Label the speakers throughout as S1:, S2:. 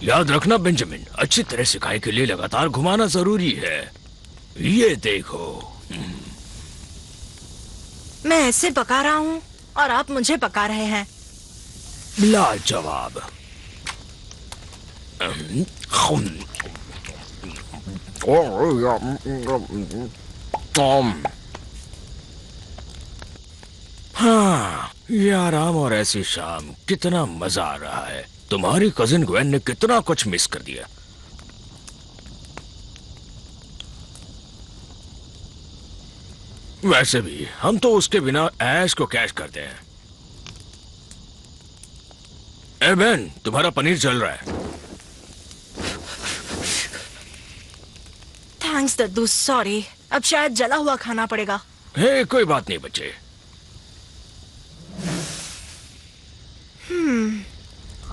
S1: याद रखना बेंजामिन, अच्छी तरह सिखाई के लिए लगातार घुमाना जरूरी है। ये देखो।
S2: मैं ऐसे पका रहा हूँ और आप मुझे पका रहे हैं।
S1: लाजवाब। हाँ, ये आराम और ऐसी शाम, कितना मजा आ रहा है। तुम्हारी कजिन ग्वेन ने कितना कुछ मिस कर दिया। वैसे भी हम तो उसके बिना ऐश को कैश करते हैं। ए बेन, तुम्हारा पनीर जल रहा है।
S2: थैंक्स दद्दू, सॉरी। अब शायद जला हुआ खाना पड़ेगा।
S1: हे, कोई बात नहीं बच्चे।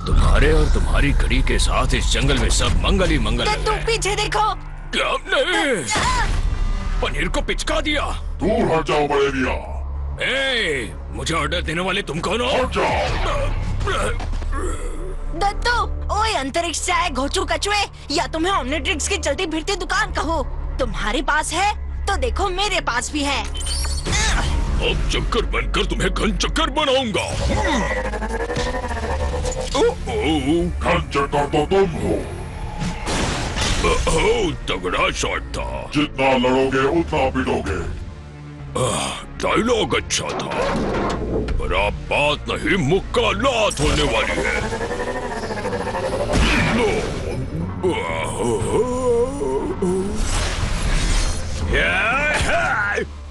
S1: तुम्हारे और तुम्हारी कड़ी के साथ इस जंगल में सब मंगल ही मंगल लग
S2: दद्दू,
S1: रहा है।
S2: पीछे देखो।
S1: क्या? नहीं, पनीर को पिचका दिया।
S3: दूर हट जाओ बड़ेरिया।
S1: ए, मुझे ऑर्डर देने वाले तुम कौन हो?
S3: हट जाओ।
S2: दद्दू, ओए अंतरिक्ष से आए घोचू कछुए, या तुम्हें ओमनिट्रिक्स की चलती फिरती दुकान कहो। तुम्हारे पास है तो देखो मेरे पास भी है।
S1: अब चक्कर बनकर तुम्हें घन चक्कर बनाऊंगा।
S3: घन चक्कर तो तुम हो।
S1: तगड़ा शॉट था।
S3: जितना लड़ोगे उतना पिटोगे।
S1: डायलॉग अच्छा था, पर अब बात नहीं मुक्कालात होने वाली है। लो।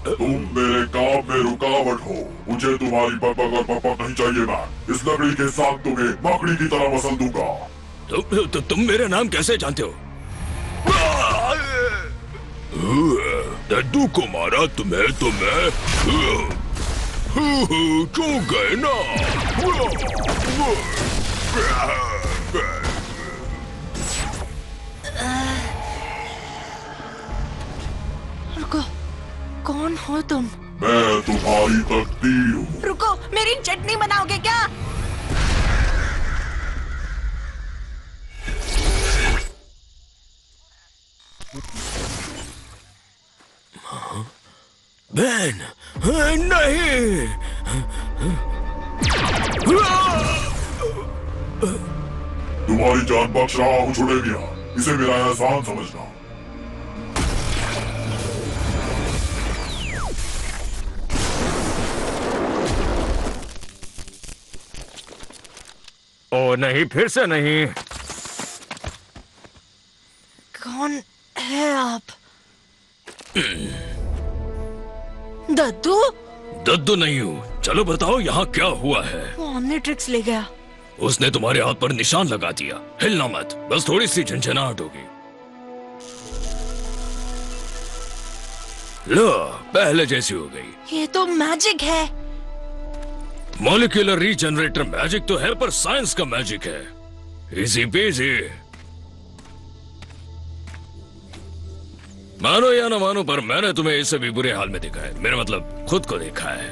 S3: तुम मेरे काम में रुकावट हो। मुझे तुम्हारी बकबक और पकपक नहीं चाहिए। मैं इस लकड़ी के साथ तुम्हें मकड़ी की तरह मसल दूंगा।
S1: तुम मेरा नाम कैसे जानते हो? दद्दू को मारा तुम्हें तो मैं क्यों गए ना।
S2: रुको, कौन हो तुम?
S3: मैं तुम्हारी तकदीर हूँ।
S2: रुको, मेरी चटनी बनाओगे क्या?
S1: बेन, नहीं।
S3: तुम्हारी जान बख्श रहा हूँ छुड़ेलिया। इसे मेरा एहसान समझना।
S1: ओ नहीं, फिर से नहीं।
S2: कौन है आप? दद्दू?
S1: दद्दू नहीं हूँ। चलो बताओ यहाँ क्या हुआ है।
S2: वो ओमनिट्रिक्स ले गया।
S1: उसने तुम्हारे हाथ पर निशान लगा दिया। हिलना मत, बस थोड़ी सी झंझनाहट होगी। लो, पहले जैसी हो गई।
S2: ये तो मैजिक है।
S1: मॉलिक्यूलर रीजनरेटर मैजिक तो है, पर साइंस का मैजिक है। Easy PG. मानो या ना मानो, पर मैंने तुम्हें इससे भी बुरे हाल में देखा है। मेरा मतलब खुद को देखा है।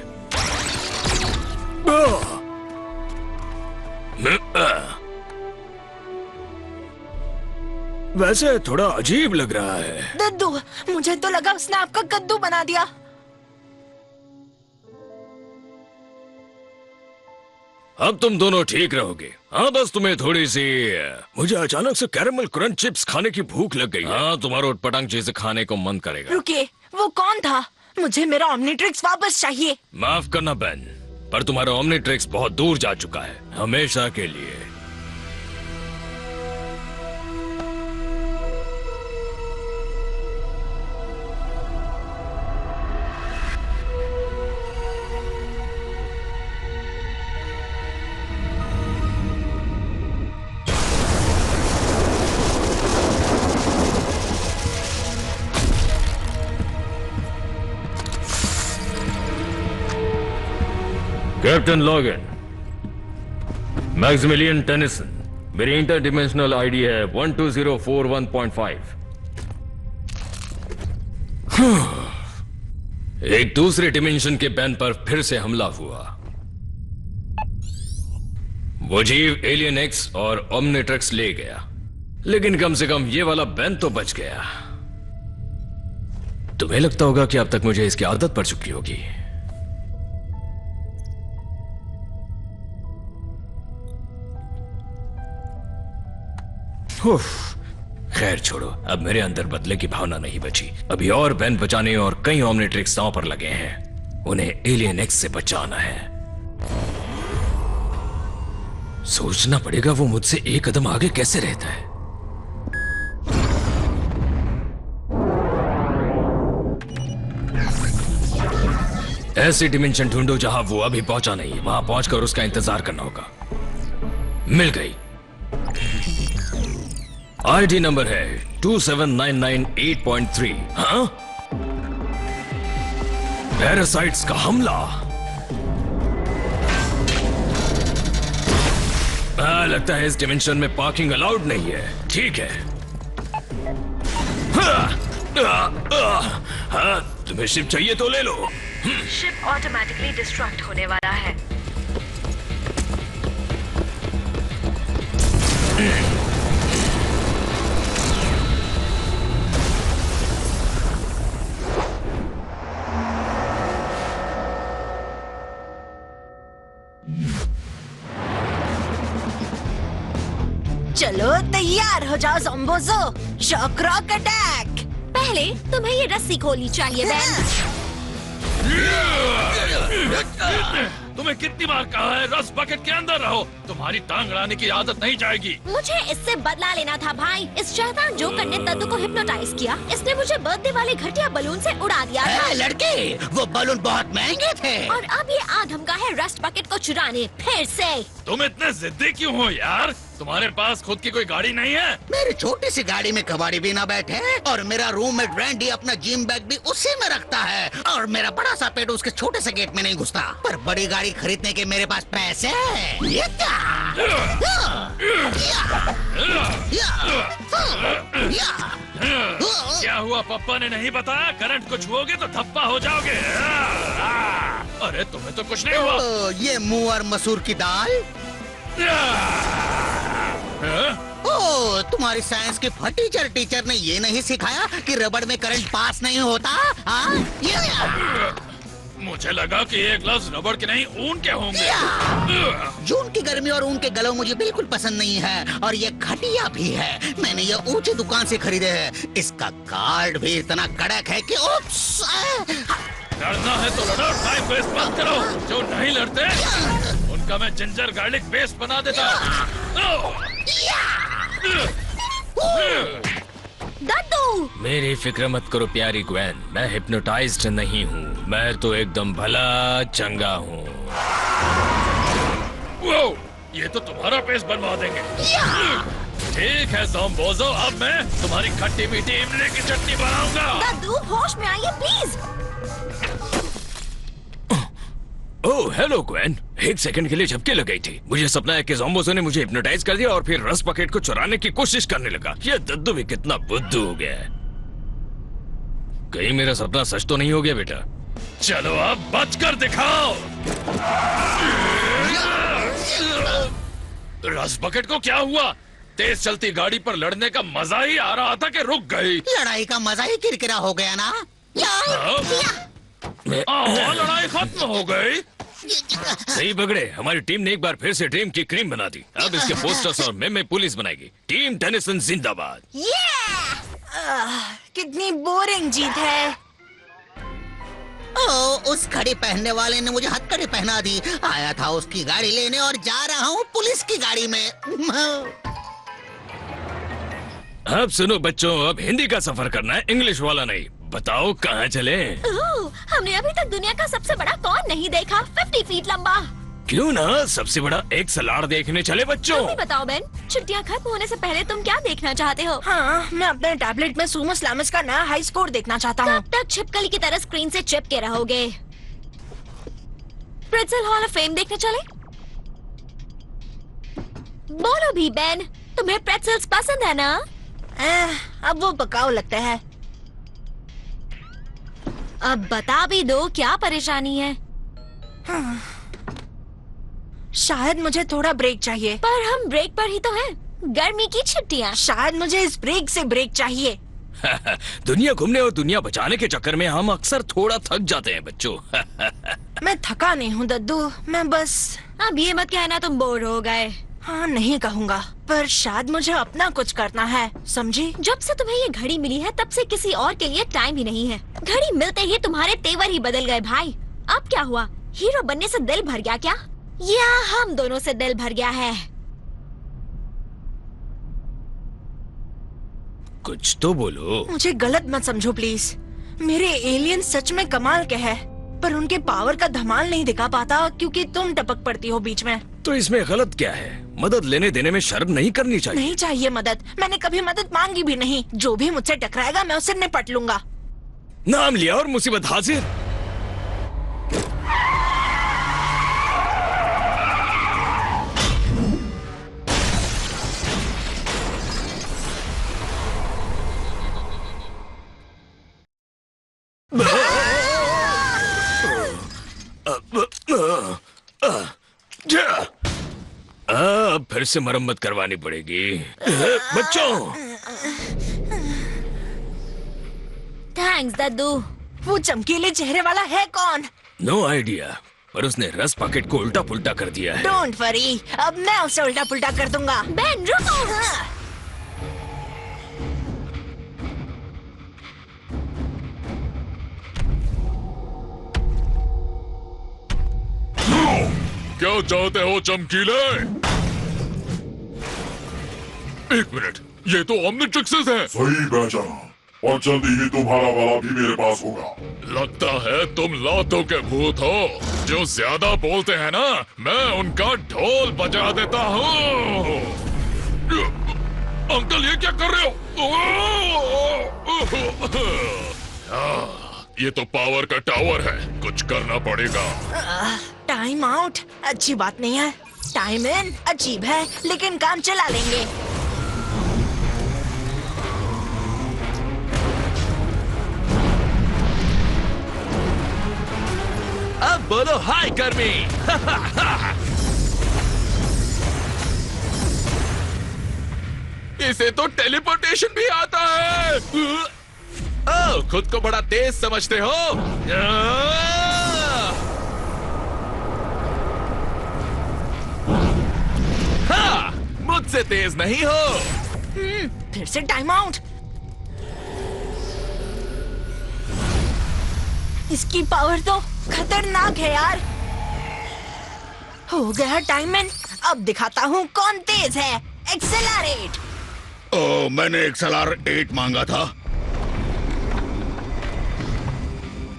S1: वैसे थोड़ा अजीब लग रहा है।
S2: दद्दू, मुझे तो लगा उसने आपका कद्दू बना दिया।
S1: अब तुम दोनों ठीक रहोगे। हाँ, बस तुम्हें थोड़ी सी, मुझे अचानक से कैरेमल क्रंच चिप्स खाने की भूख लग गई। हाँ, तुम्हारा उटपटांग चीजें खाने को मन करेगा।
S2: रुकिए, वो कौन था? मुझे मेरा ओमनिट्रिक्स वापस चाहिए।
S1: माफ करना बेन, पर तुम्हारा ओमनिट्रिक्स बहुत दूर जा चुका है, हमेशा के लिए। कैप्टन लॉगन, मैक्सिमिलियन टेनिसन, मेरी इंटरडिमेंशनल आईडी है 12041.5। एक दूसरे डिमेंशन के बैन पर फिर से हमला हुआ। वो जीव एलियन एक्स और ओमनिट्रिक्स ले गया। लेकिन कम से कम ये वाला बैन तो बच गया। तुम्हें लगता होगा कि अब तक मुझे इसकी आदत पड़ चुकी होगी। खैर छोड़ो, अब मेरे अंदर बदले की भावना नहीं बची। अभी और बैन बचाने और कई ओमनिट्रिक्स दांव पर लगे हैं। उन्हें एलियन एक्स से बचाना है। सोचना पड़ेगा वो मुझसे एक कदम आगे कैसे रहता है। ऐसी डिमेंशन ढूंढो जहां वो अभी पहुंचा नहीं। वहां पहुंचकर उसका इंतजार करना होगा। मिल गई। आईडी नंबर है 27998.3। हाँ, पैरासाइट्स का हमला। लगता है इस डिमेंशन में पार्किंग अलाउड नहीं है। ठीक है। हाँ, तुम्हें शिप चाहिए तो ले लो।
S4: शिप ऑटोमेटिकली डिस्ट्रक्ट होने वाला है।
S2: चलो तैयार हो जाओ ज़ॉम्बोज़ो। Shock rock attack.
S4: पहले तुम्हें ये रस्सी खोलनी चाहिए बैन।
S1: तुम्हें कितनी बार कहा है रस बकेट के अंदर रहो। तुम्हारी टांग अड़ाने की आदत नहीं जाएगी।
S4: मुझे इससे बदला लेना था भाई। इस शैतान जोकर ने दद्दू को हिप्नोटाइज किया। इसने मुझे बर्थडे वाले घटिया बलून से उड़ा दिया था।
S5: लड़के, वो बलून बहुत महंगे थे।
S4: और अब ये आधमका है रस्ट बकेट को चुराने फिर से।
S1: तुम इतने जिद्दी क्यों हो यार? तुम्हारे पास खुद की कोई गाड़ी नहीं है?
S5: मेरी छोटी सी गाड़ी में कबाड़ी भी ना बैठे और मेरा रूममेट रैंडी अपना जिम बैग भी उसी में रखता है और मेरा बड़ा सा पेट उसके छोटे से गेट में नहीं घुसता। पर बड़ी गाड़ी खरीदने के मेरे पास पैसे हैं। ये
S1: क्या हुआ? पापा ने नहीं बताया? करंट कुछ हुओगे तो थप्पा हो जाओगे। अरे तुम्हें तो कुछ नहीं हुआ।
S5: ये मुंह और मसूर की दाल। ओ, तुम्हारी साइंस की फटीचर टीचर ने ये नहीं सिखाया कि रबड़ में करंट पास नहीं होता?
S1: मुझे लगा कि ये ग्लव्स रबड़ के नहीं ऊन के होंगे।
S5: जून की गर्मी और ऊन के गलों मुझे बिल्कुल पसंद नहीं है और ये घटिया भी है। मैंने ये ऊंची दुकान से खरीदे हैं। इसका कार्ड भी इतना कड़क है कि उप्स।
S1: लड़ना है तो लड़ो, टाइम वेस्ट मत करो। जो नहीं लड़ते उनका मैं जिंजर गार्लिक पेस्ट बना देता।
S4: दद्दू!
S1: मेरी फिक्र मत करो प्यारी ग्वेन, मैं हिप्नोटाइज्ड नहीं हूँ। मैं तो एकदम भला चंगा हूँ। वो ये तो तुम्हारा पेस्ट बनवा देंगे। ठीक है ज़ॉम्बोज़ो, अब मैं तुम्हारी खट्टी मीठी इमली की चटनी बनाऊंगा।
S4: दद्दू होश में आइए प्लीज।
S1: ओह हेलो ग्वेन, एक सेकंड के लिए झपकी लग गई थी। मुझे सपना है कि ज़ॉम्बोज़ो ने मुझे हिप्नोटाइज कर दिया और फिर रस बकेट को चुराने की कोशिश करने लगा। ये दद्दू भी कितना बुद्धू हो गया है। कहीं मेरा सपना सच तो नहीं हो गया बेटा? चलो अब बचकर दिखाओ। रस बकेट को क्या हुआ? तेज चलती गाड़ी पर लड़ने का मजा ही आ रहा था कि रुक गई।
S5: लड़ाई का मजा ही किरकिरा हो गया ना।
S1: लड़ाई खत्म हो गई। सही पकड़े, हमारी टीम ने एक बार फिर से ड्रीम की क्रीम बना दी। अब इसके पोस्टर्स और मेमे पुलिस बनाएगी। टीम टेनिसन जिंदाबाद।
S2: कितनी बोरिंग जीत है।
S5: उस घड़ी पहनने वाले ने मुझे हथकड़ी पहना दी। आया था उसकी गाड़ी लेने और जा रहा हूँ पुलिस की गाड़ी में।
S1: अब सुनो बच्चों, अब हिंदी का सफर करना है, इंग्लिश वाला नहीं। बताओ कहाँ चले?
S4: हमने अभी तक दुनिया का सबसे बड़ा कॉर्न नहीं देखा, 50 फीट लंबा।
S1: क्यों ना सबसे बड़ा एक सलाड देखने चले बच्चों।
S4: तुम ही बताओ बेन, छुट्टियां खत्म होने से पहले तुम क्या देखना चाहते हो?
S2: हाँ, मैं अपने टैबलेट में सुमस लामस का नया हाई स्कोर देखना चाहता हूँ।
S4: तब तक छिपकली की तरह स्क्रीन से चिपके रहोगे। प्रिट्ज़ल हॉल ऑफ फेम देखने चले? बोलो भी बेन, तुम्हें प्रेट्ज़ल्स पसंद है ना?
S2: अब वो पकाऊ लगता है।
S4: अब बता भी दो क्या परेशानी है।
S2: शायद मुझे थोड़ा ब्रेक चाहिए।
S4: पर हम ब्रेक पर ही तो हैं। गर्मी की छुट्टियाँ।
S2: शायद मुझे इस ब्रेक से ब्रेक चाहिए।
S1: दुनिया घूमने और दुनिया बचाने के चक्कर में हम अक्सर थोड़ा थक जाते हैं बच्चों।
S2: मैं थका नहीं हूँ दद्दू, मैं बस।
S4: अब ये मत कहना तुम बोर हो गए।
S2: हाँ नहीं कहूँगा, पर शायद मुझे अपना कुछ करना है, समझी?
S4: जब से तुम्हें ये घड़ी मिली है तब से किसी और के लिए टाइम ही नहीं है। घड़ी मिलते ही तुम्हारे तेवर ही बदल गए भाई। अब क्या हुआ, हीरो बनने से दिल भर गया क्या, या हम दोनों से दिल भर गया है?
S1: कुछ तो बोलो।
S2: मुझे गलत मत समझो प्लीज। मेरे एलियन सच में कमाल के हैं, पर उनके पावर का धमाल नहीं दिखा पाता क्योंकि तुम टपक पड़ती हो बीच में।
S1: तो इसमें गलत क्या है? मदद लेने देने में शर्म नहीं करनी चाहिए।
S2: नहीं चाहिए मदद, मैंने कभी मदद मांगी भी नहीं। जो भी मुझसे टकराएगा मैं उससे निपट लूंगा।
S1: नाम लिया और मुसीबत हाजिर। अब फिर से मरम्मत करवानी पड़ेगी। बच्चों,
S4: थैंक्स दद्दू।
S2: वो चमकीले चेहरे वाला है कौन?
S1: नो आइडिया, पर उसने रस पैकेट को उल्टा पुल्टा कर दिया है।
S2: डोंट वरी, अब मैं उसे उल्टा पुल्टा कर दूंगा।
S4: बेन रुको।
S3: क्या चाहते हो चमकीले? एक मिनट, ये तो ओमनिट्रिक्सेस है। सही पहचाना, और जल्दी ही तुम्हारा वाला भी मेरे पास होगा। लगता है तुम लातों के भूत हो। जो ज्यादा बोलते हैं ना, मैं उनका ढोल बजा देता हूँ। अंकल ये क्या कर रहे हो? ये तो पावर का टावर है, कुछ करना पड़ेगा।
S2: टाइम आउट अच्छी बात नहीं है, टाइम इन अजीब है, लेकिन काम चला लेंगे।
S1: अब बोलो हाय कर्मी।
S6: इसे तो टेलीपोर्टेशन भी आता है। ओह, खुद को बड़ा तेज समझते हो? हाँ, मुझसे तेज नहीं हो।
S2: फिर से टाइम आउट। इसकी पावर तो खतरनाक है यार। हो गया टाइम इन, अब दिखाता हूँ कौन तेज है। एक्सेलरेट।
S5: ओ, मैंने एक्सेलरेट मांगा था,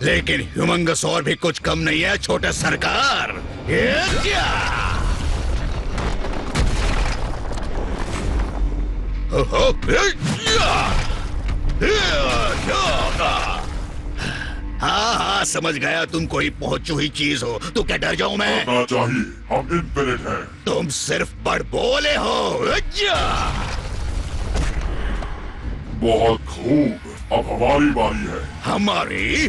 S5: लेकिन ह्यूमंगस और भी कुछ कम नहीं है छोटे सरकार। ये क्या? हाँ हाँ समझ गया, तुम कोई पहुंची हुई चीज हो। तो क्या डर जाऊं मैं?
S3: करना चाहिए, हम इनफिनिट हैं।
S5: तुम सिर्फ बड़ बोले हो।
S3: बहुत खूब, अब हमारी बारी है।
S5: हमारी?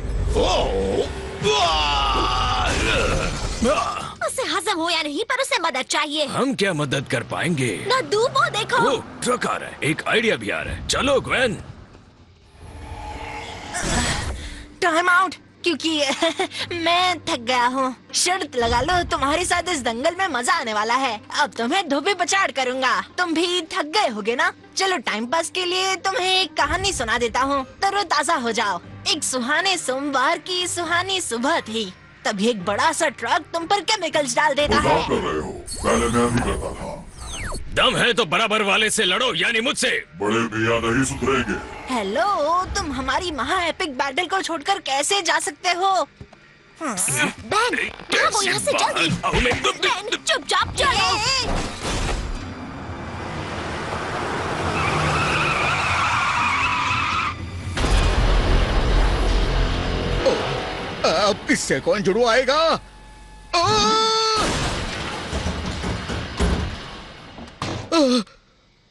S4: उसे हजम हो या नहीं, पर उसे मदद चाहिए।
S1: हम क्या मदद कर पाएंगे?
S4: दद्दू वो देखो।
S1: वो ट्रक आ रहा है, एक आइडिया भी आ रहा है। चलो ग्वेन।
S2: टाइम आउट, क्योंकि मैं थक गया हूँ। शर्त लगा लो, तुम्हारे साथ इस दंगल में मजा आने वाला है। अब तुम्हें धोबी पछाड़ करूँगा। तुम भी थक गए होगे ना? चलो टाइम पास के लिए तुम्हें एक कहानी सुना देता हूँ, तरोताजा हो जाओ। एक सुहाने सोमवार की सुहानी सुबह थी, तभी एक बड़ा सा ट्रक तुम पर केमिकल्स डाल देता है।
S3: मजाक कर रहे हो? पहले मैं भी करता था।
S1: दम है तो बराबर वाले से लड़ो, यानी मुझसे।
S3: बड़े मियां नहीं सुधरेंगे।
S2: हेलो, तुम हमारी महा एपिक बैटल को छोड़कर कैसे जा सकते हो?
S4: बेन, भागो यहाँ से जल्दी। बेन, चुपचाप चलो।
S5: अब इससे कौन जुड़वाएगा?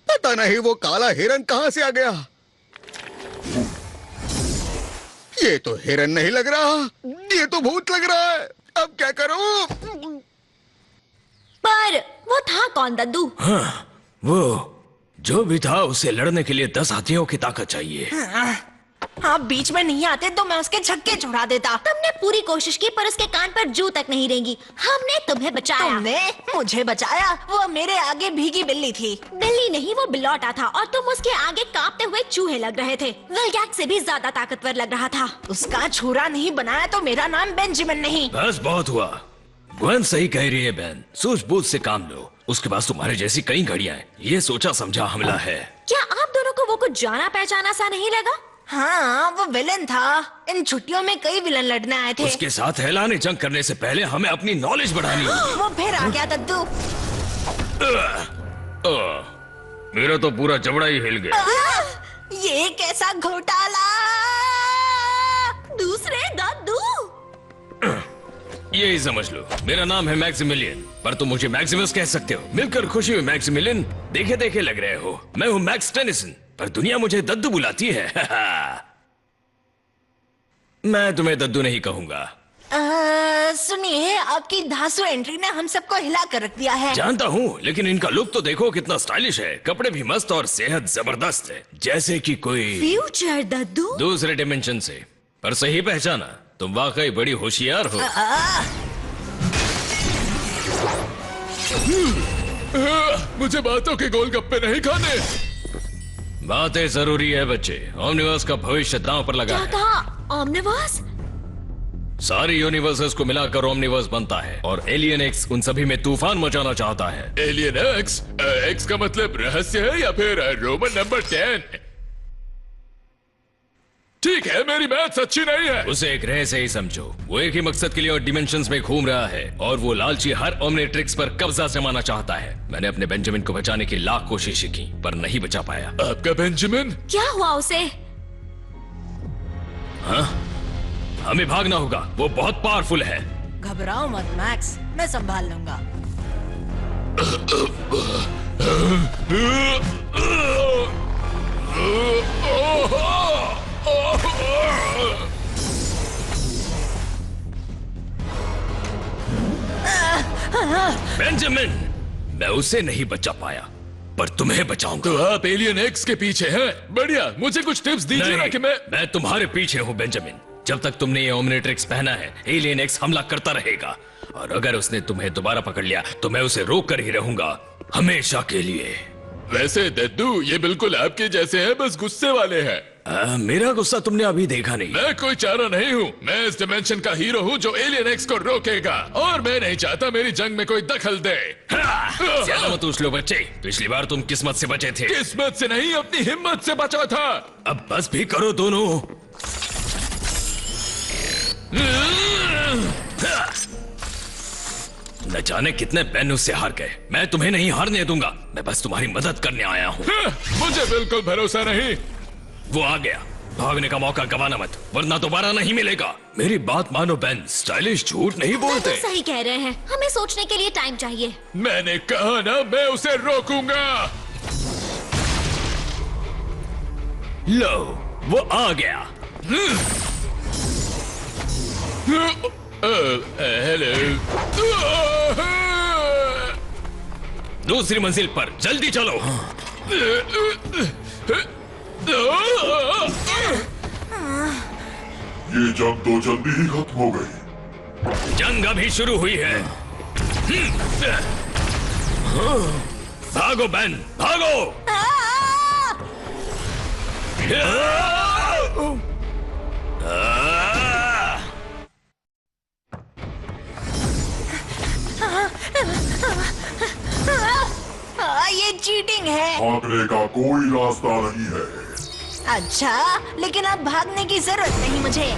S5: पता नहीं वो काला हिरन कहां से आ गया। ये तो हिरन नहीं लग रहा, ये तो भूत लग रहा है। अब क्या करूं?
S4: पर वो था कौन दद्दू?
S1: हाँ, वो जो भी था उसे लड़ने के लिए 10 हाथियों की ताकत चाहिए।
S2: आप बीच में नहीं आते तो मैं उसके छक्के छुड़ा देता।
S4: तुमने पूरी कोशिश की पर उसके कान पर जू तक नहीं रेंगी। हमने तुम्हें बचाया।
S2: तुमने मुझे बचाया? वो मेरे आगे भीगी बिल्ली थी।
S4: बिल्ली नहीं, वो बिल्लौटा था और तुम उसके आगे कांपते हुए चूहे लग रहे थे। विल्गैक से भी ज्यादा ताकतवर लग रहा था।
S2: उसका छुरा नहीं बनाया तो मेरा नाम बेंजामिन नहीं।
S1: बस बहुत हुआ। ग्वेन सही कह रही है बहन, सूझबूझ से काम लो। उसके पास तुम्हारे जैसी कई घड़ियां हैं। ये सोचा समझा हमला है।
S4: क्या आप दोनों को वो कुछ जाना पहचाना सा नहीं लगा?
S2: हाँ, वो विलन था। इन छुट्टियों में कई विलन लड़ने आए थे।
S1: उसके साथ ऐलान जंग करने से पहले हमें अपनी नॉलेज बढ़ानी होगी।
S2: वो फिर आ गया दद्दू।
S1: मेरा तो पूरा जबड़ा ही हिल गया।
S2: ये कैसा घोटाला!
S4: दूसरे दद्दू।
S1: यही समझ लो, मेरा नाम है मैक्सिमिलियन, पर तुम मुझे मैक्सिमस कह सकते हो। मिलकर खुशी हुई मैक्सिमिलियन। देखे देखे लग रहे हो। मैं हूँ मैक्स टेनिसन, पर दुनिया मुझे दद्दू बुलाती है। मैं तुम्हें दद्दू नहीं कहूंगा।
S2: सुनिए, आपकी धांसू एंट्री ने हम सबको हिला कर रख दिया है।
S1: जानता हूँ, लेकिन इनका लुक तो देखो कितना स्टाइलिश है। कपड़े भी मस्त और सेहत जबरदस्त है, जैसे कि कोई
S4: फ्यूचर दद्दू।
S1: दूसरे डिमेंशन से। पर सही पहचाना, तुम वाकई बड़ी होशियार हो।
S3: मुझे बातों के गोलगप्पे नहीं खाने।
S1: बातें जरूरी है बच्चे। ओमनिवर्स का भविष्य दांव पर लगा
S4: क्या
S1: है।
S4: कहा? ओमनिवर्स?
S1: सारी यूनिवर्सेस को मिलाकर ओमनिवर्स बनता है और एलियन एक्स उन सभी में तूफान मचाना चाहता है।
S3: Alien x? एक्स का मतलब रहस्य है या फिर रोमन नंबर 10? ठीक है, मेरी मैथ्स अच्छी नहीं है।
S1: उसे एक रहस्य ही समझो। वो एक ही मकसद के लिए और डिमेंशंस में घूम रहा है और वो लालची हर ओमनिट्रिक्स पर कब्जा जमाना चाहता है। मैंने अपने बेंजामिन को बचाने की लाख कोशिशें की पर नहीं बचा पाया।
S3: आपका बेंजामिन?
S4: क्या हुआ उसे?
S1: हाँ? हमें भागना होगा, वो बहुत पावरफुल है।
S2: घबराओ मत मैक्स, मैं संभाल लूंगा।
S1: बेंजामिन, मैं उसे नहीं बचा पाया पर तुम्हें बचाऊंगा।
S3: तो आप एलियन एक्स के पीछे हैं? बढ़िया, मुझे कुछ टिप्स दीजिए ना कि
S1: मैं तुम्हारे पीछे हूँ बेंजामिन। जब तक तुमने ये ओमनिट्रिक्स पहना है, एलियन एक्स हमला करता रहेगा और अगर उसने तुम्हें दोबारा पकड़ लिया तो मैं उसे रोक कर ही रहूंगा, हमेशा के लिए।
S3: वैसे दद्दू, ये बिल्कुल आपके जैसे हैं, बस गुस्से वाले हैं।
S1: मेरा गुस्सा तुमने अभी देखा नहीं।
S3: मैं कोई चारा नहीं हूँ। मैं इस डिमेंशन का हीरो हूँ जो एलियन एक्स को रोकेगा और मैं नहीं चाहता मेरी जंग में कोई दखल दे।
S1: ज्यादा मत उछलो बच्चे, पिछली बार तुम किस्मत से बचे थे।
S3: किस्मत से नहीं, अपनी हिम्मत से बचा था।
S1: अब बस भी करो दोनों। न जाने कितने बैन उससे हार गए। मैं तुम्हें नहीं हारने दूंगा। मैं बस तुम्हारी मदद करने आया हूँ।
S3: मुझे बिल्कुल भरोसा नहीं।
S1: वो आ गया। भागने का मौका गवाना मत, वरना दोबारा नहीं मिलेगा। मेरी बात मानो बेन, स्टाइलिश झूठ नहीं बोलते।
S4: तो सही कह रहे हैं, हमें सोचने के लिए टाइम चाहिए।
S3: मैंने कहा ना, मैं उसे रोकूंगा।
S1: लो, वो आ गया।
S3: हेलो।
S1: दूसरी मंजिल पर जल्दी चलो।
S7: ये जंग तो जल्दी ही खत्म हो गई।
S1: जंग अभी शुरू हुई है। भागो बेन, भागो।
S2: ये चीटिंग है।
S7: भागने का कोई रास्ता नहीं है।
S2: अच्छा, लेकिन अब भागने की जरूरत नहीं मुझे।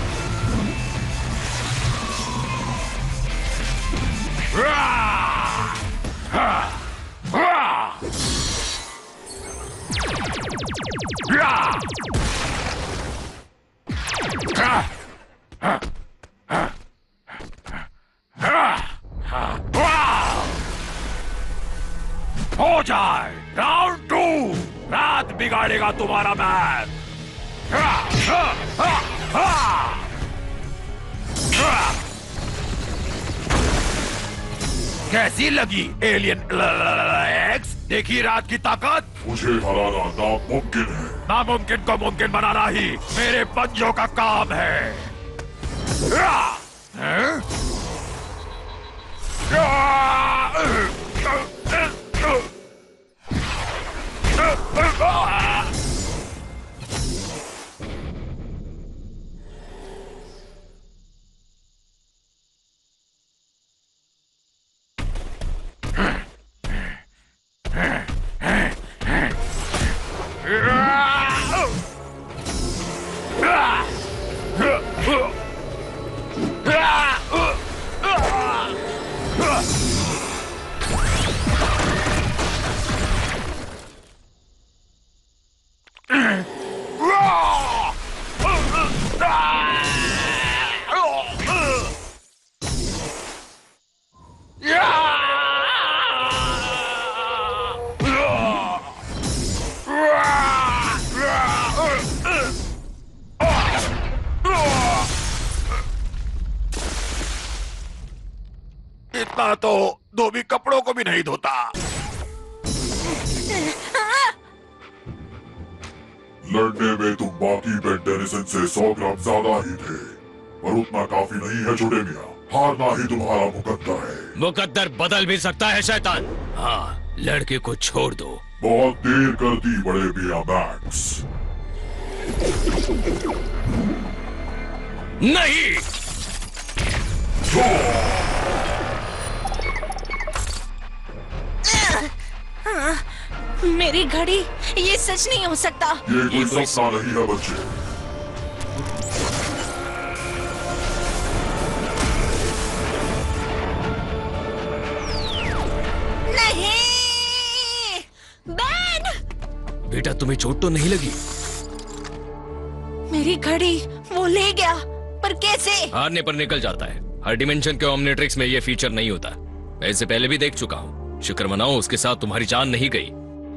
S8: हो जाए राउंड 2। रात बिगाड़ेगा तुम्हारा मैच। कैसी लगी एलियन एक्स? देखिए रात की ताकत।
S7: मुझे हराना नामुमकिन है।
S8: नामुमकिन को मुमकिन बनाना ही मेरे पंजों का काम है। इतना तो धोबी कपड़ों को भी नहीं धोता।
S7: लड़ने में तुम बाकी बेन टेनिसन से 100 ग्राम ज्यादा ही थे, पर उतना काफी नहीं है छोटे मियां। हारना ही तुम्हारा मुकद्दर है।
S1: मुकद्दर बदल भी सकता है शैतान। हाँ, लड़के को छोड़ दो।
S7: बहुत देर कर दी बड़े मियां मैक्स।
S1: नहीं,
S2: मेरी घड़ी, ये सच नहीं हो सकता।
S7: ये कोई सपना नहीं है बच्चे।
S2: नहीं,
S4: बेन!
S1: बेटा तुम्हें चोट तो नहीं लगी?
S2: मेरी घड़ी वो ले गया, पर कैसे?
S1: हारने पर निकल जाता है। हर डिमेंशन के ओमनिट्रिक्स में ये फीचर नहीं होता। मैं इसे पहले भी देख चुका हूँ। शुक्र मनाओ उसके साथ तुम्हारी जान नहीं गई।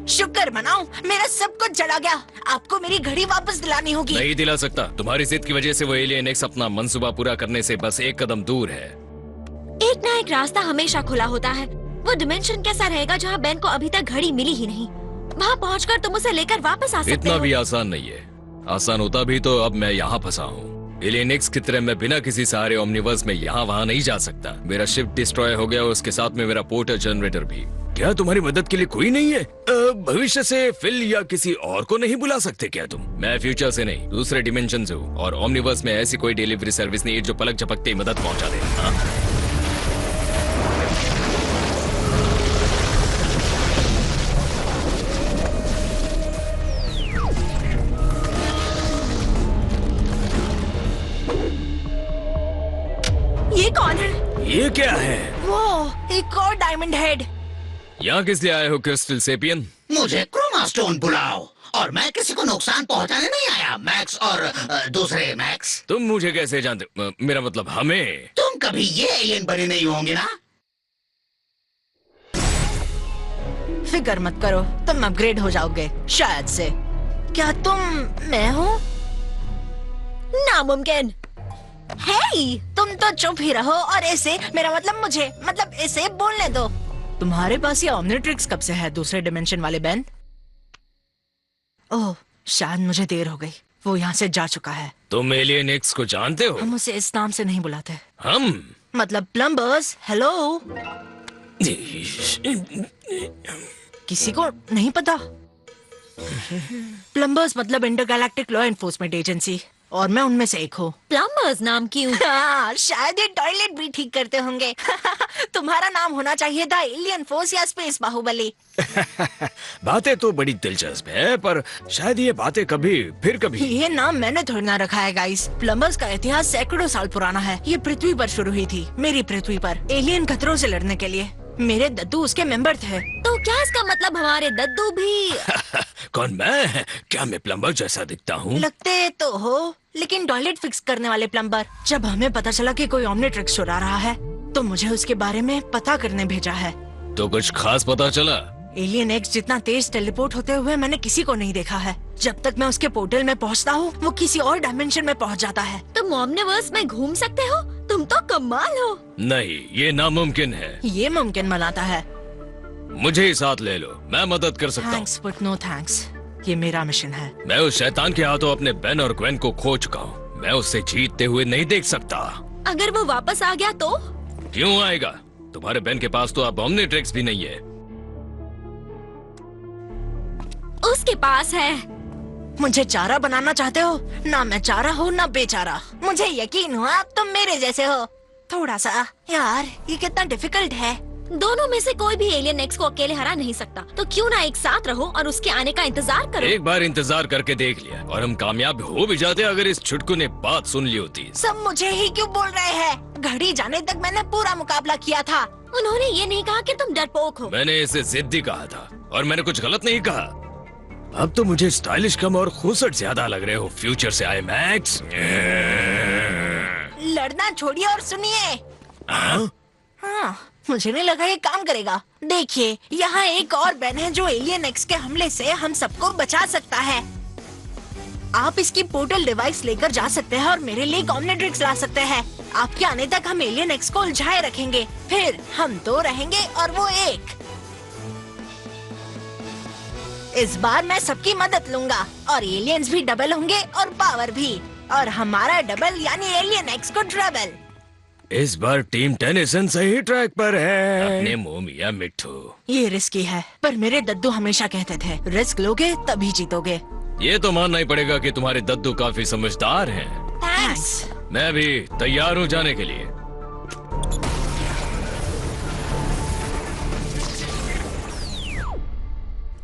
S2: शुक्र मनाओ, मेरा सब कुछ जला गया। आपको मेरी घड़ी वापस दिलानी होगी।
S1: नहीं दिला सकता। तुम्हारी जिद की वजह से वो एलियन एक्स अपना मंसूबा पूरा करने से बस एक कदम दूर है।
S4: एक ना एक रास्ता हमेशा खुला होता है। वो डिमेंशन कैसा रहेगा जहाँ बेन को अभी तक घड़ी मिली ही नहीं? वहाँ पहुँचकर तुम उसे लेकर वापस आ सकते हो।
S1: इतना भी आसान नहीं है। आसान होता भी तो अब मैं यहाँ फंसा हूँ। एलियन एक्स की तरह मैं बिना किसी सहारे ओमनिवर्स में यहाँ वहाँ नहीं जा सकता। मेरा शिप डिस्ट्रॉय हो गया और उसके साथ में मेरा पोर्टर जनरेटर भी। क्या तुम्हारी मदद के लिए कोई नहीं है? भविष्य से फिल या किसी और को नहीं बुला सकते क्या तुम? मैं फ्यूचर से नहीं, दूसरे डिमेंशन से हूँ और ओमनिवर्स में ऐसी कोई डिलीवरी सर्विस नहीं है जो पलक झपकते ही मदद पहुँचा दे। हाँ?
S2: ये कौन है?
S1: ये क्या है?
S2: वो एक और डायमंड हेड।
S1: यहाँ किस लिए आए हो क्रिस्टल सेपियन?
S5: मुझे क्रोमा स्टोन बुलाओ, और मैं किसी को नुकसान पहुंचाने नहीं आया। मैक्स और दूसरे मैक्स।
S1: तुम मुझे कैसे जानते? मेरा मतलब हमें।
S5: तुम कभी ये एलियन बने नहीं होंगे ना?
S2: फिक्र मत करो, तुम अपग्रेड हो जाओगे शायद से। क्या तुम मैं हूँ?
S4: नामुमकिन।
S2: हे, तुम तो चुप ही रहो और इसे, मेरा मतलब मुझे, मतलब इसे बोलने दो। तुम्हारे पास ये ओमनिट्रिक्स कब से है, दूसरे डिमेंशन वाले बेन? ओह, शायद मुझे देर हो गई। वो यहाँ से जा चुका है।
S1: तुम एलियन एक्स को जानते हो?
S2: हम उसे इस नाम से नहीं बुलाते।
S1: हम?
S2: मतलब प्लम्बर्स। हेलो, किसी को नहीं पता? प्लम्बर्स मतलब इंटरगैलेक्टिक लॉ एनफोर्समेंट एजेंसी, और मैं उनमें से एक हूँ।
S4: प्लम्बर्स नाम क्यों?
S2: हाँ, शायद ये टॉयलेट भी ठीक करते होंगे। तुम्हारा नाम होना चाहिए था एलियन फोर्स या स्पेस बाहुबली।
S1: बातें तो बड़ी दिलचस्प है, पर शायद ये बातें कभी फिर कभी।
S2: ये नाम मैंने थोड़ी ना रखा है गाइस। प्लम्बर्स का इतिहास सैकड़ों साल पुराना है। ये पृथ्वी पर शुरू हुई थी, मेरी पृथ्वी पर, एलियन खतरों से लड़ने के लिए। मेरे दद्दू उसके मेंबर थे।
S4: तो क्या इसका मतलब हमारे दद्दू भी?
S1: कौन मैं? क्या मैं प्लम्बर जैसा दिखता हूँ?
S2: लगते तो हो, लेकिन टॉयलेट फिक्स करने वाले प्लम्बर। जब हमें पता चला कि कोई ओमनिट्रिक्स चुरा रहा है, तो मुझे उसके बारे में पता करने भेजा है।
S1: तो कुछ खास पता चला?
S2: एलियन एक्स जितना तेज टेलीपोर्ट होते हुए मैंने किसी को नहीं देखा है। जब तक मैं उसके पोर्टल में पहुंचता हूँ, वो किसी और डायमेंशन में पहुंच जाता है।
S4: तुम ओमनिवर्स में घूम सकते हो? तुम तो कमाल हो।
S1: नहीं, ये नामुमकिन है।
S2: ये मुमकिन बनाता है।
S1: मुझे ही साथ ले लो, मैं मदद कर सकता हूँ।
S2: थैंक्स बट नो थैंक्स, ये मेरा मिशन है।
S1: मैं उस शैतान के हाथों अपने बेन और ग्वेन को खो चुका हूँ। मैं उसे जीतते हुए नहीं देख सकता।
S4: अगर वो वापस आ गया तो?
S1: क्यों आएगा? तुम्हारे बेन के पास तो अब ओमनिट्रिक्स भी नहीं है।
S4: उसके पास है।
S2: मुझे चारा बनाना चाहते हो? ना मैं चारा हूँ ना बेचारा। मुझे यकीन हुआ अब तुम मेरे जैसे हो। थोड़ा सा। यार ये कितना डिफिकल्ट है।
S4: दोनों में से कोई भी एलियन एक्स को अकेले हरा नहीं सकता, तो क्यों ना एक साथ रहो और उसके आने का इंतजार करो।
S1: एक बार इंतजार करके देख लिया और हम कामयाब हो भी जाते अगर इस छुटकू ने बात सुन ली होती।
S2: सब मुझे ही क्यों बोल रहे हैं? घड़ी जाने तक मैंने पूरा मुकाबला किया था।
S4: उन्होंने ये नहीं कहा कि तुम डरपोक हो।
S1: मैंने इसे जिद्दी कहा था और मैंने कुछ गलत नहीं कहा। अब तो मुझे स्टाइलिश कम और खूबसूरत ज्यादा लग रहे हो फ्यूचर से आए मैक्स।
S2: लड़ना छोड़िए और सुनिए। हाँ, मुझे नहीं लगा ये काम करेगा। देखिए, यहाँ एक और बेन है जो एलियन एक्स के हमले से हम सबको बचा सकता है। आप इसकी पोर्टल डिवाइस लेकर जा सकते हैं और मेरे लिए ओमनिट्रिक्स ला सकते हैं। आपके आने तक हम एलियन एक्स को उलझाए रखेंगे, फिर हम 2 रहेंगे और वो 1। इस बार मैं सबकी मदद लूंगा और एलियंस भी डबल होंगे और पावर भी, और हमारा डबल यानी एलियन एक्स को ट्रबल।
S1: इस बार टीम टेनिसन सही ट्रैक पर है। अपने मुंह मिया मिट्ठू।
S2: ये रिस्की है, पर मेरे दद्दू हमेशा कहते थे रिस्क लोगे तभी जीतोगे।
S1: ये तो मानना ही पड़ेगा कि तुम्हारे दद्दू काफी समझदार हैं।
S2: थैंक्स।
S1: मैं भी तैयार हूँ जाने के लिए।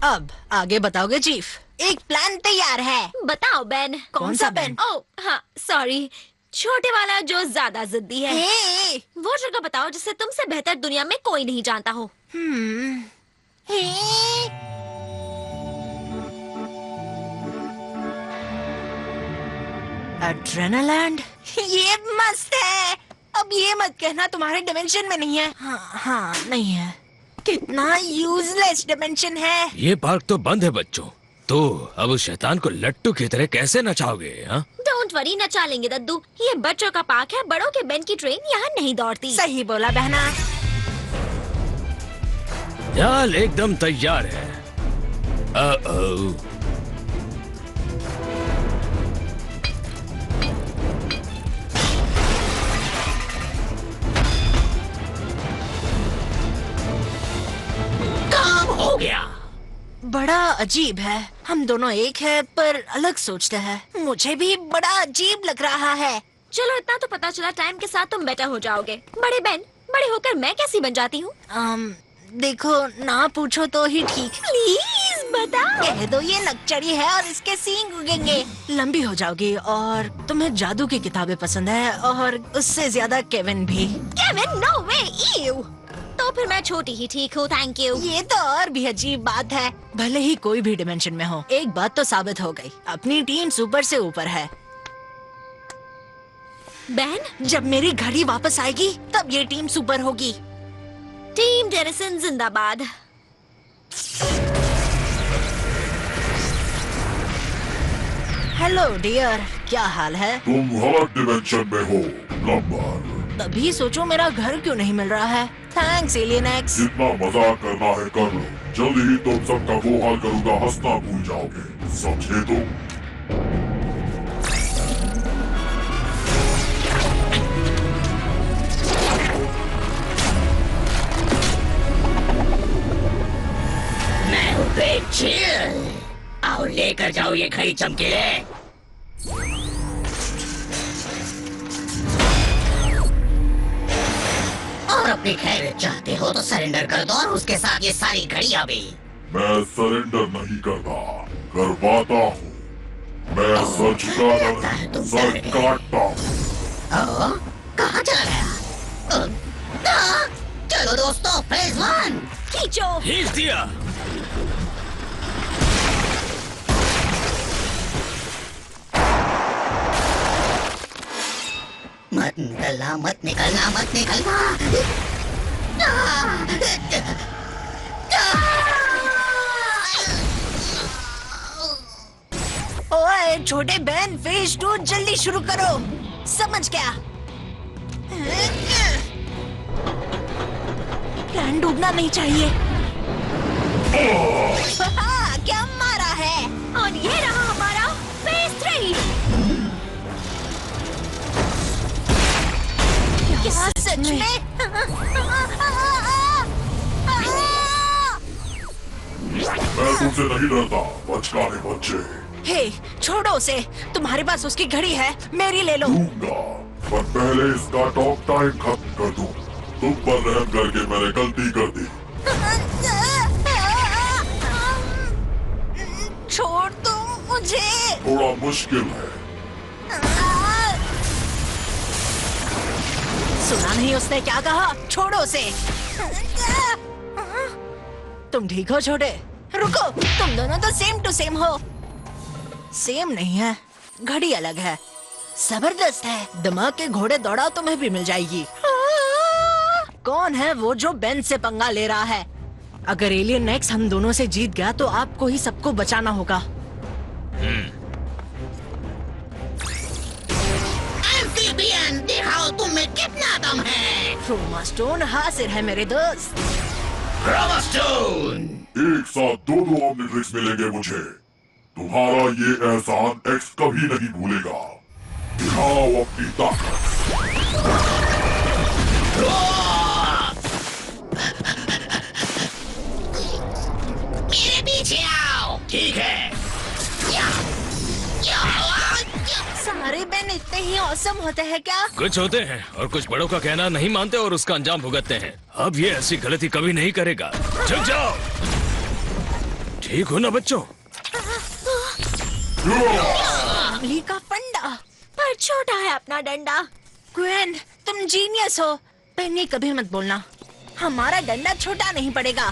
S2: अब आगे बताओगे चीफ? एक प्लान तैयार है।
S4: बताओ बेन।
S2: कौन सा बेन?
S4: ओह हाँ सॉरी, छोटे वाला जो ज्यादा जिद्दी है।
S2: हे।
S4: वो जगह बताओ जिसे तुमसे बेहतर दुनिया में कोई नहीं जानता हो।
S2: हे। एड्रेनालैंड। ये मस्त है। अब ये मत कहना तुम्हारे डिमेंशन में नहीं है। हाँ, नहीं है। कितना यूजलेस डिमेंशन है।
S1: ये पार्क तो बंद है बच्चों, तो अब उस शैतान को लट्टू की तरह कैसे नचाओगे? हाँ?
S4: डोंट वरी, नचा लेंगे दद्दू। ये बच्चों का पार्क है, बड़ों के बेन की ट्रेन यहाँ नहीं दौड़ती।
S2: सही बोला बहना।
S1: जाल एकदम तैयार है।
S5: काम हो गया।
S2: बड़ा अजीब है, हम दोनों एक है पर अलग सोचते हैं। मुझे भी बड़ा अजीब लग रहा है।
S4: चलो इतना तो पता चला, टाइम के साथ तुम बेटर हो जाओगे। बड़े बेन, बड़े होकर मैं कैसी बन जाती हूँ?
S2: देखो, ना पूछो तो ही ठीक।
S4: प्लीज बता।
S2: कह दो ये नकचड़ी है और इसके सींग उगेंगे। लंबी हो जाओगी और तुम्हें जादू की किताबें पसंद है और उससे ज्यादा केविन भी।
S4: केविन, नो वे, ईव। तो फिर मैं छोटी ही ठीक हूँ, थैंक यू।
S2: ये तो और भी अजीब बात है। भले ही कोई भी डिमेंशन में हो, एक बात तो साबित हो गई, अपनी टीम सुपर से ऊपर है।
S4: बेन,
S2: जब मेरी घड़ी वापस आएगी तब ये टीम सुपर होगी।
S4: टीम टेनिसन जिंदाबाद।
S2: हेलो डियर, क्या हाल है?
S7: तुम हर डिमेंशन में हो नंबर।
S2: तभी सोचो मेरा घर क्यों नहीं मिल रहा है। Thanks alien x.
S7: जितना मजाक करना है कर लो, जल्द ही तुम सबका वो हाल करूंगा, हंसना भूल जाओगे, समझे तुम?
S5: मैं हूँ ग्रेट चिल। आओ लेकर जाओ ये घड़ी चमकीले। और अपनी खैर चाहते हो तो सरेंडर कर दो और उसके साथ ये सारी घड़ियां भी।
S7: मैं सरेंडर नहीं करता, करवाता हूँ। मैं सर झुकाकर सर काटता हूँ।
S5: कहाँ चला गया? चलो दोस्तों, फेज 1
S4: खींचो।
S1: खींच दिया।
S5: मत निकलना, मत निकलना, मत निकलना।
S2: ओए छोटे बहन, फेज 2 जल्दी शुरू करो। समझ गया। प्लान डूबना नहीं चाहिए। क्या मारा है?
S4: और ये रहा हमारा फेज 3।
S2: क्या सच में?
S7: मैं तुमसे नहीं डरता, बचकाने बच्चे।
S2: हे, छोड़ो उसे। तुम्हारे पास उसकी घड़ी है, मेरी ले लो।
S7: दूंगा, पर पहले इसका टॉक टाइम खत्म कर दूं। तुम पर रहम करके मैंने गलती कर दी।
S2: छोड़ दो मुझे।
S7: थोड़ा मुश्किल है।
S2: सुना नहीं उसने क्या कहा? छोड़ो उसे। तुम ठीक हो छोटे? रुको, तुम दोनों तो सेम टू सेम हो। सेम नहीं है, घड़ी अलग है। जबरदस्त है। दिमाग के घोड़े दौड़ाओ, तुम्हें भी मिल जाएगी। कौन है वो जो बेन से पंगा ले रहा है? अगर एलियन एक्स हम दोनों से जीत गया तो आपको ही सबको बचाना होगा।
S5: एम्फीबियन, दिखाओ तुम में कितना दम है।
S2: क्रोमा स्टोन हाजिर है मेरे दोस्त।
S5: क्रोमास्टोन।
S7: एक साथ दो ऑमनिट्रिक्स मिलेंगे मुझे। तुम्हारा ये एहसान एक्स कभी नहीं भूलेगा। दिखाओ अपनी ताकत।
S5: मेरे पीछे आओ। ठीक है।
S2: सारे बेन इतने ही औसम होते हैं क्या?
S1: कुछ होते हैं और कुछ बड़ों का कहना नहीं मानते और उसका अंजाम भुगतते हैं। अब ये ऐसी गलती कभी नहीं करेगा। चुप जाओ। ठीक हो ना बच्चों?
S2: अमली का फंडा।
S4: पर छोटा है अपना डंडा।
S2: ग्वेन, तुम जीनियस हो। पेनी कभी मत बोलना। हमारा डंडा छोटा नहीं पड़ेगा।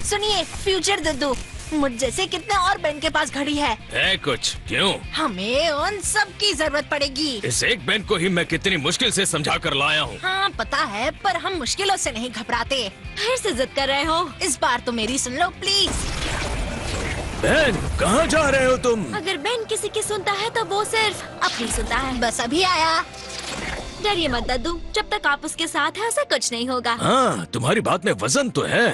S2: सुनिए फ्यूचर दुद्दू, मुझ जैसे कितने और बेन के पास घड़ी है
S1: कुछ क्यों?
S2: हमें उन सब की जरूरत पड़ेगी।
S1: इस एक बेन को ही मैं कितनी मुश्किल से समझा कर लाया हूँ।
S2: हाँ पता है, पर हम मुश्किलों से नहीं घबराते।
S4: फिर से जिद कर रहे हो?
S2: इस बार तो मेरी सुन लो प्लीज।
S1: बेन, कहाँ जा रहे हो तुम?
S4: अगर बेन किसी की सुनता है तो वो सिर्फ अपनी सुनता है।
S2: बस अभी आया।
S4: डरिए मत दद्दू, जब तक आप उसके साथ हैं उसे कुछ नहीं होगा।
S1: हाँ, तुम्हारी बात में वजन तो है।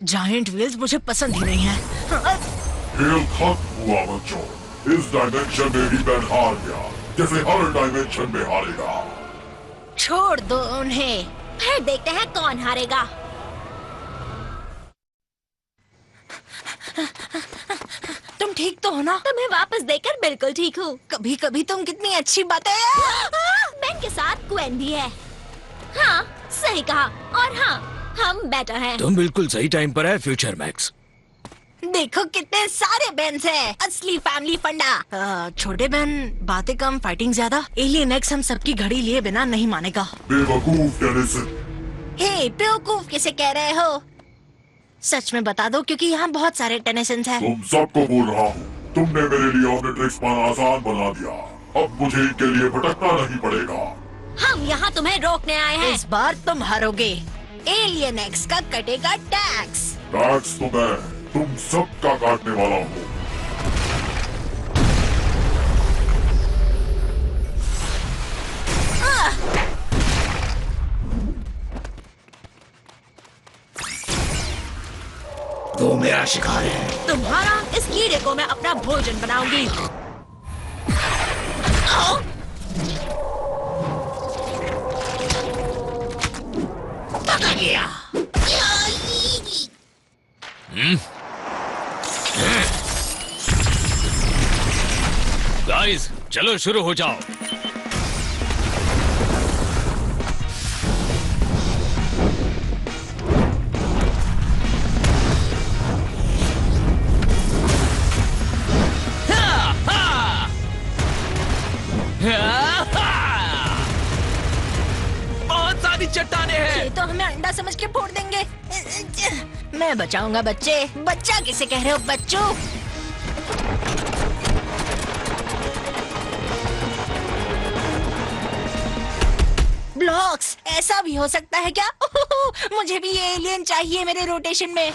S2: जायंट व्हील्स मुझे पसंद ही नहीं है।
S7: खेल खत्म हुआ बच्चों। इस डायमेंशन में भी बेन हार गया, जैसे हर डायमेंशन में हारेगा।
S2: छोड़ दो उन्हें।
S4: फिर देखते हैं कौन हारेगा।
S2: तुम ठीक तो हो ना?
S4: तुम्हें वापस देखकर बिल्कुल ठीक हूँ।
S2: कभी कभी तुम कितनी अच्छी बातें।
S4: बेन के साथ क्वेन भी है। हाँ सही कहा। और हाँ, हम बेटर हैं।
S1: तुम बिल्कुल सही टाइम पर है फ्यूचर मैक्स।
S2: देखो कितने सारे बेन्स हैं। असली फैमिली फंडा। छोटे बहन, बातें कम फाइटिंग ज्यादा। एलियन एक्स हम सबकी घड़ी लिए बिना नहीं मानेगा।
S7: बेवकूफ टेनिसन।
S2: हे बेवकूफ किसे कह रहे हो? सच में बता दो, क्योंकि यहाँ बहुत सारे टेनिसन्स हैं।
S7: तुम सबको बोल रहा हूँ, तुमने मेरे लिए ऑमनिट्रिक्स पाना आसान बना दिया। अब मुझे इनके लिए भटकना नहीं पड़ेगा।
S4: हम यहाँ तुम्हें रोकने आए हैं।
S2: इस बार तुम हारोगे। एलियन एक्स का कटेगा टैक्स।
S7: टैक्स तो मैं तुम सबका काटने वाला हूँ।
S5: वो मेरा शिकार है।
S4: तुम्हारा इस कीड़े को मैं अपना भोजन बनाऊंगी।
S5: पकड़ लिया।
S1: गाइस, चलो शुरू हो जाओ।
S6: बहुत सारी चट्टाने हैं।
S2: ये तो हमें अंडा समझ के फोड़ देंगे। मैं बचाऊंगा बच्चे। बच्चा किसे कह रहे हो बच्चों? ब्लॉक। बॉक्स, ऐसा भी हो सकता है क्या? मुझे भी ये एलियन चाहिए मेरे रोटेशन में।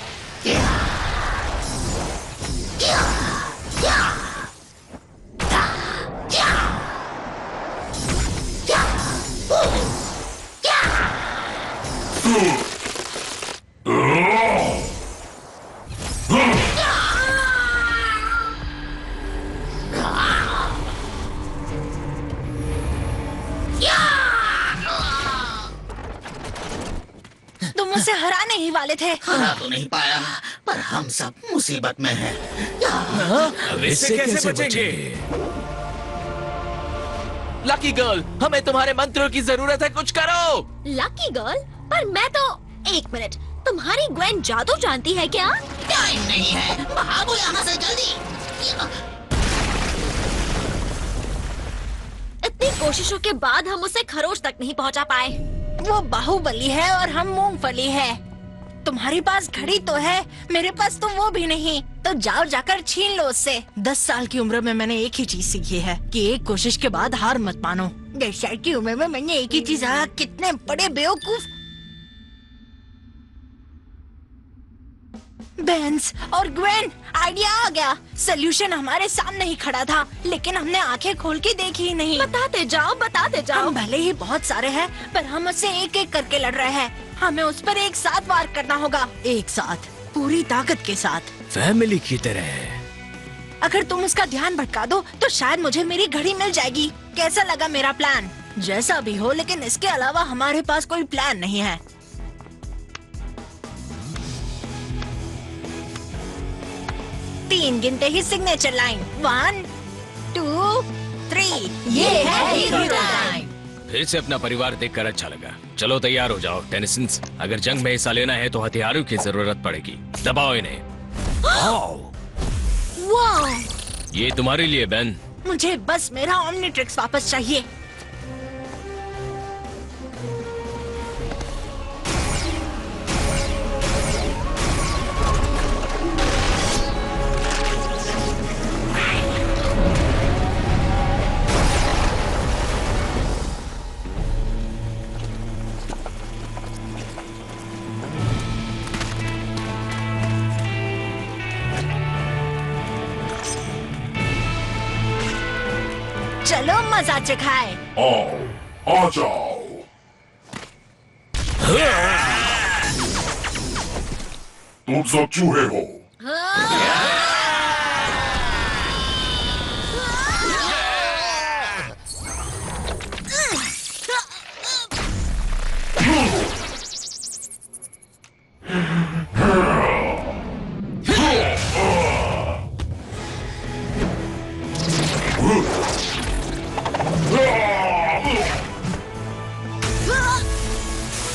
S2: तुम मुझसे हराने ही वाले थे।
S5: हरा तो नहीं पाया, पर हम सब मुसीबत में हैं।
S1: अब इससे कैसे बचेंगे?
S6: लकी गर्ल, हमें तुम्हारे मंत्रों की जरूरत है, कुछ करो।
S4: Lucky girl? पर मैं तो... एक मिनट, तुम्हारी ग्वेन जादू जानती है क्या?
S5: टाइम नहीं है, भागो यहाँ से जल्दी।
S4: इतनी कोशिशों के बाद हम उसे खरोच तक नहीं पहुंचा पाए।
S2: वो बाहुबली है और हम मूंगफली है। तुम्हारे पास घड़ी तो है, मेरे पास तो वो भी नहीं। तो जाओ जाकर छीन लो उससे। 10 साल की उम्र में मैंने एक ही चीज सीखी है कि एक कोशिश के बाद हार मत मानो। 10 साल की उम्र में मैंने एक ही चीज, कितने बड़े बेवकूफ। बेंस और ग्वेन, आइडिया आ गया। सोल्यूशन हमारे सामने ही खड़ा था, लेकिन हमने आंखें खोल के देखी ही नहीं।
S4: बताते जाओ, बताते जाओ।
S2: हम भले ही बहुत सारे हैं, पर हम उससे एक एक करके लड़ रहे हैं। हमें उस पर एक साथ वार करना होगा, एक साथ, पूरी ताकत के साथ,
S1: फैमिली की तरह।
S2: अगर तुम उसका ध्यान भटका दो तो शायद मुझे मेरी घड़ी मिल जाएगी। कैसा लगा मेरा प्लान? जैसा भी हो, लेकिन इसके अलावा हमारे पास कोई प्लान नहीं है। तीन गिनते ही सिग्नेचर लाइन, 1 2 3। ये है हीरो टाइम।
S1: फिर से अपना परिवार देखकर अच्छा लगा। चलो तैयार हो जाओ टेनिसन्स, अगर जंग में हिस्सा लेना है तो हथियारों की जरूरत पड़ेगी। दबाओ इन्हें।
S2: वाह!
S1: ये तुम्हारे लिए बेन।
S2: मुझे बस मेरा ओमनिट्रिक्स वापस चाहिए। चलो मजा चखाए।
S7: आओ, आ जाओ। तुम सब चूहे हो।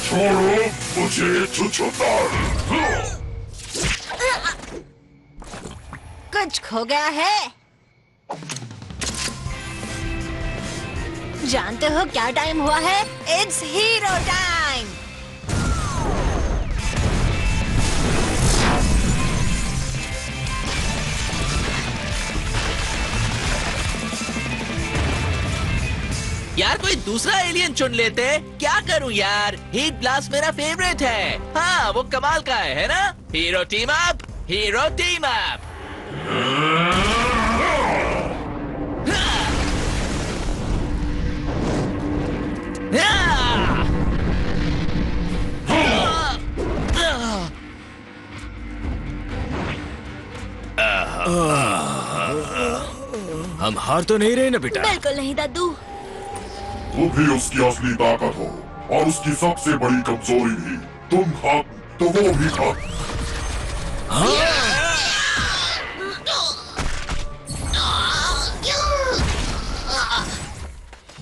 S7: छोड़ो मुझे छुछुंदर।
S2: कुछ खो गया है। जानते हो क्या टाइम हुआ है? It's hero time.
S6: यार कोई दूसरा एलियन चुन लेते। क्या करूं यार, हीट ब्लास्ट मेरा फेवरेट है। हाँ वो कमाल का है ना? Hero team up, hero team up.
S1: हम हार तो नहीं रहे ना बेटा?
S4: बिल्कुल नहीं दादू।
S7: तुम ही उसकी असली ताकत हो और उसकी सबसे बड़ी कमजोरी भी। तुम खत्म तो वो भी खत्म।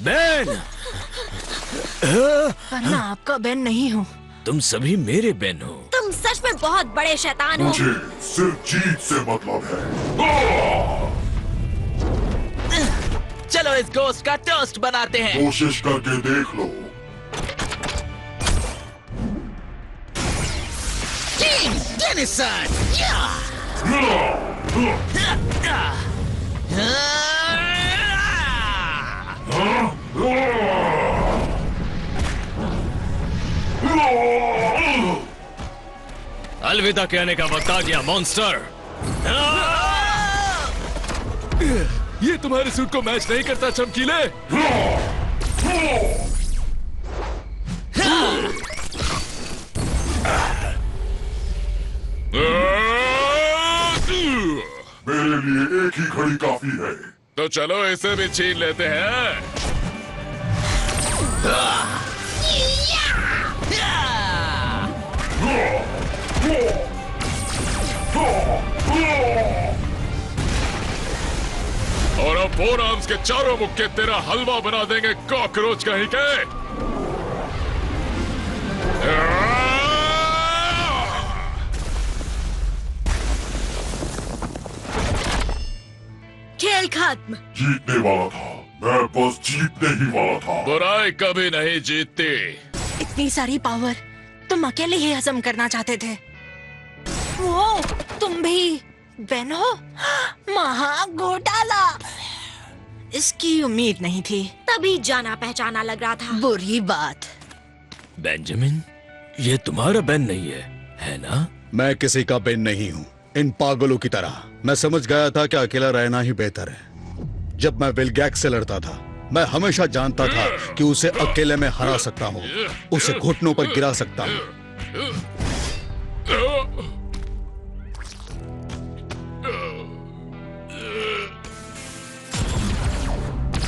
S1: बेन!
S2: पर मैं आपका बेन नहीं हूँ।
S1: तुम सभी मेरे बेन हो।
S4: तुम सच में बहुत बड़े शैतान हो।
S7: मुझे सिर्फ जीत से मतलब है।
S6: चलो इस गोश्त का टोस्ट बनाते हैं।
S7: कोशिश करके देख लो।
S5: Team Tennyson.
S1: अलविदा कहने का वक्त आ गया मॉन्स्टर। ये तुम्हारे सूट को मैच नहीं करता चमकीले।
S7: मेरे लिए एक ही घड़ी काफी है।
S3: तो चलो इसे भी छीन लेते हैं। और अब फोर आर्म्स के चारों मुक्के तेरा हलवा बना देंगे कॉकरोच कहीं के।
S2: खेल खत्म।
S7: जीतने वाला था मैं, बस जीतने ही वाला था।
S3: बुराई कभी नहीं जीतती।
S2: इतनी सारी पावर तुम अकेले ही हजम करना चाहते थे। वो तुम भी बेन हो? महा घोटाला। इसकी उम्मीद नहीं थी।
S4: तभी जाना पहचाना लग रहा था।
S2: बुरी बात।
S1: बेंजामिन, ये तुम्हारा बेन नहीं है ना?
S9: मैं किसी का बेन नहीं हूँ। इन पागलों की तरह मैं समझ गया था कि अकेला रहना ही बेहतर है। जब मैं विलगैक्स से लड़ता था, मैं हमेशा जानता था कि उसे अकेले में हरा सकता हूँ, उसे घुटनों पर गिरा सकता हूँ।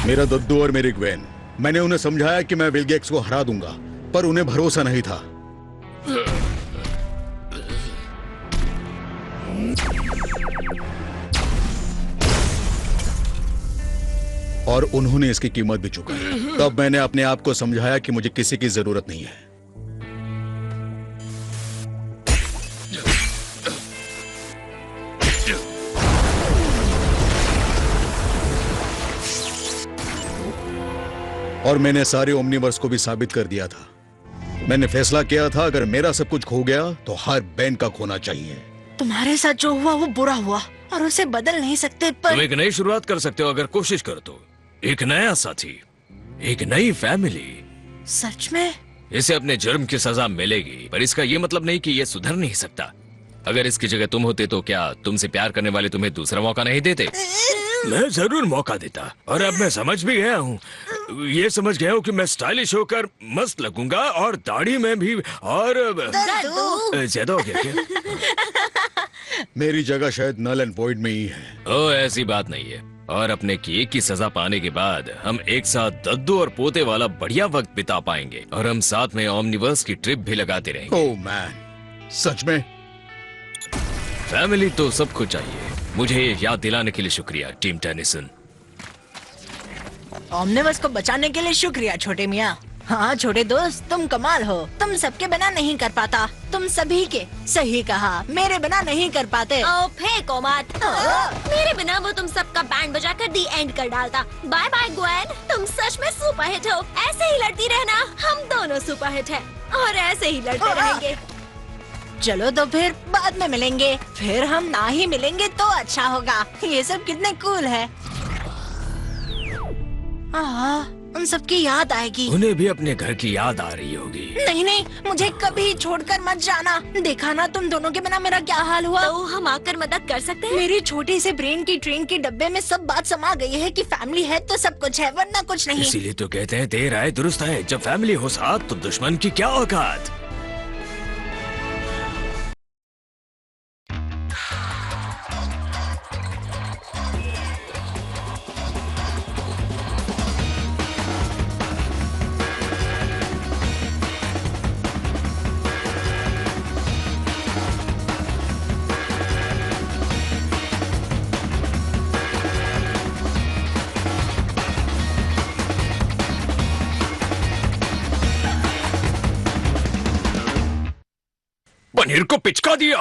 S9: मेरा दद्दू और मेरी ग्वेन, मैंने उन्हें समझाया कि मैं विलगैक्स को हरा दूंगा, पर उन्हें भरोसा नहीं था। और उन्होंने इसकी कीमत भी चुकाई। तब मैंने अपने आप को समझाया कि मुझे किसी की जरूरत नहीं है। और मैंने सारे ओमनिवर्स को भी साबित कर दिया था। मैंने फैसला किया था, अगर मेरा सब कुछ खो गया तो हर बेन का खोना चाहिए।
S2: तुम्हारे साथ जो हुआ वो बुरा हुआ और उसे बदल नहीं सकते, पर
S1: तुम एक नई शुरुआत कर सकते हो अगर कोशिश करो तो। एक नया साथी, एक नई फैमिली।
S2: सच में?
S1: इसे अपने जुर्म की सजा मिलेगी, पर इसका ये मतलब नहीं कि ये सुधर नहीं सकता। अगर इसकी जगह तुम होते तो क्या तुमसे प्यार करने वाले तुम्हें दूसरा मौका नहीं देते? मैं जरूर मौका देता, और अब मैं समझ भी गया हूँ। ये समझ गया हूँ कि मैं स्टाइलिश होकर मस्त लगूंगा, और दाढ़ी में भी। और ज्यादा हो गया क्या?
S9: मेरी जगह शायद नल एंड वॉइड में ही है।
S1: ओ, ऐसी बात नहीं है। और अपने किए की सजा पाने के बाद हम एक साथ दद्दू और पोते वाला बढ़िया वक्त बिता पाएंगे, और हम साथ में ओमनिवर्स की ट्रिप भी लगाते रहेंगे।
S9: ओह मैन, सच में?
S1: फैमिली तो सबको चाहिए। मुझे ये याद दिलाने के लिए शुक्रिया टीम टेनिसन।
S2: ओमनिवर्स को बचाने के लिए शुक्रिया छोटे मियाँ। हाँ छोटे दोस्त, तुम कमाल हो। तुम सबके बिना नहीं कर पाता, तुम सभी के। सही कहा, मेरे बिना नहीं कर पाते।
S4: ओ फेंको मत। मेरे बिना वो तुम सबका बैंड बजाकर दी एंड कर डालता। बाय बाय ग्वेन, तुम सच में सुपर हिट हो। ऐसे ही लड़ती रहना। हम दोनों सुपर हिट हैं और ऐसे ही लड़ते रहेंगे।
S2: चलो तो फिर बाद में मिलेंगे। फिर हम ना ही मिलेंगे तो अच्छा होगा। ये सब कितने कूल है। उन सबकी याद आएगी।
S1: उन्हें भी अपने घर की याद आ रही होगी।
S2: नहीं नहीं, मुझे कभी छोड़कर मत जाना। देखा ना तुम दोनों के बिना मेरा क्या हाल हुआ।
S4: तो हम आकर मदद कर सकते हैं।
S2: मेरी छोटी से ब्रेन की ट्रेन के डब्बे में सब बात समा गई है कि फैमिली है तो सब कुछ है, वरना कुछ नहीं।
S1: इसीलिए तो कहते हैं देर आए दुरुस्त है। जब फैमिली हो साथ तो दुश्मन की क्या औकात। पनीर को पिचका दिया।